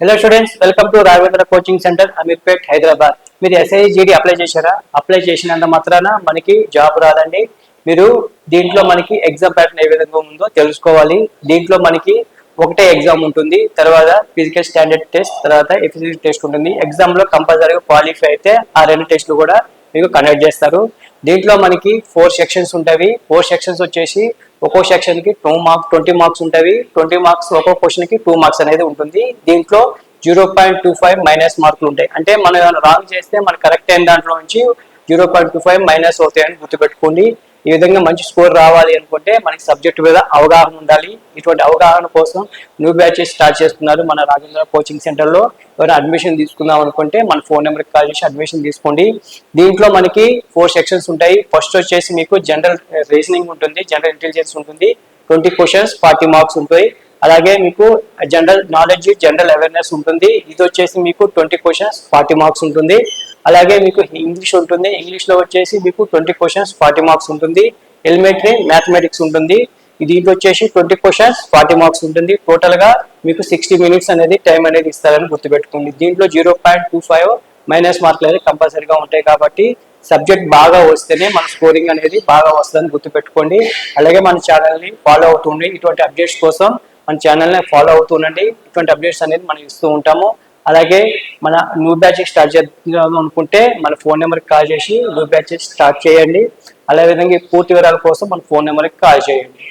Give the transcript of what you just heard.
Hello students, welcome to Raghavendra coaching centre Ameerpet Hyderabad. మీరు ఎస్ఐజిడి apply చేశారా? Apply చేసినంత మాత్రాన మనకి జాబ్ రాదండి. మీరు దీంట్లో మనకి ఎగ్జామ్ ప్యాటర్న్ ఏ విధంగా ఉందో తెలుసుకోవాలి. దీంట్లో మనకి ఒకటే ఎగ్జామ్ ఉంటుంది, తర్వాత ఫిజికల్ స్టాండర్డ్ టెస్ట్, తర్వాత ఎఫిషియన్సీ టెస్ట్ ఉంటుంది. ఎగ్జామ్ లో కంపల్సరీగా క్వాలిఫై అయితే ఆ రెండు టెస్ట్లు కూడా మీకు కండక్ట్ చేస్తారు. దీంట్లో మనకి 4 సెక్షన్స్ ఉంటాయి. 4 సెక్షన్స్ వచ్చేసి ఒక్కో సెక్షన్ కి 20 మార్క్స్ ఉంటాయి. 20 మార్క్స్ ఒక్కో క్వశ్చన్ కి 2 మార్క్స్ అనేది ఉంటుంది. దీంట్లో 0.25 మైనస్ మార్కులు ఉంటాయి. అంటే మనం ఏమైనా రాంగ్ చేస్తే మనకు కరెక్ట్ అయిన దాంట్లో నుంచి 0.25 మైనస్ అవుతాయని గుర్తుపెట్టుకోండి. ఈ విధంగా మంచి స్కోర్ రావాలి అనుకుంటే మనకి సబ్జెక్ట్ మీద అవగాహన ఉండాలి. ఇటువంటి అవగాహన కోసం న్యూ బ్యాచెస్ స్టార్ట్ చేస్తున్నారు మన రాఘవేంద్ర కోచింగ్ సెంటర్ లో. ఎవరైనా అడ్మిషన్ తీసుకుందాం అనుకుంటే మన ఫోన్ నెంబర్కి కాల్ చేసి అడ్మిషన్ తీసుకోండి. దీంట్లో మనకి 4 సెక్షన్స్ ఉంటాయి. ఫస్ట్ వచ్చేసి మీకు జనరల్ రీజనింగ్ ఉంటుంది, జనరల్ ఇంటెలిజెన్స్ ఉంటుంది. 20 క్వశ్చన్స్ 40 మార్క్స్ ఉంటాయి. అలాగే మీకు జనరల్ నాలెడ్జ్, జనరల్ అవేర్నెస్ ఉంటుంది. ఇది వచ్చేసి మీకు 20 క్వశ్చన్స్ 40 మార్క్స్ ఉంటుంది. అలాగే మీకు ఇంగ్లీష్ ఉంటుంది. ఇంగ్లీష్ లో వచ్చేసి మీకు 20 క్వశ్చన్స్ 40 మార్క్స్ ఉంటుంది. ఎలిమెంటరీ మ్యాథమెటిక్స్ ఉంటుంది. దీంట్లో వచ్చేసి 20 క్వశ్చన్స్ 40 మార్క్స్ ఉంటుంది. టోటల్ గా మీకు 60 మినిట్స్ అనేది టైం అనేది ఇస్తారని గుర్తుపెట్టుకోండి. దీంట్లో 0.25 మైనస్ మార్కులు అనేది కంపల్సరీగా ఉంటాయి. కాబట్టి సబ్జెక్ట్ బాగా వస్తేనే మన స్కోరింగ్ అనేది బాగా వస్తుందని గుర్తుపెట్టుకోండి. అలాగే మన ఛానల్ని ఫాలో అవుతుండండి. ఇటువంటి అప్డేట్స్ కోసం మన ఛానల్ని ఫాలో అవుతుండండి. ఇటువంటి అప్డేట్స్ అనేది మనం ఇస్తూ ఉంటాము. అలాగే మన న్యూ బ్యాచ్ స్టార్ట్ చేద్దాం అనుకుంటే మన ఫోన్ నెంబర్కి కాల్ చేసి న్యూ బ్యాచ్ స్టార్ట్ చేయండి. అదేవిధంగా పూర్తి వివరాల కోసం మన ఫోన్ నెంబర్కి కాల్ చేయండి.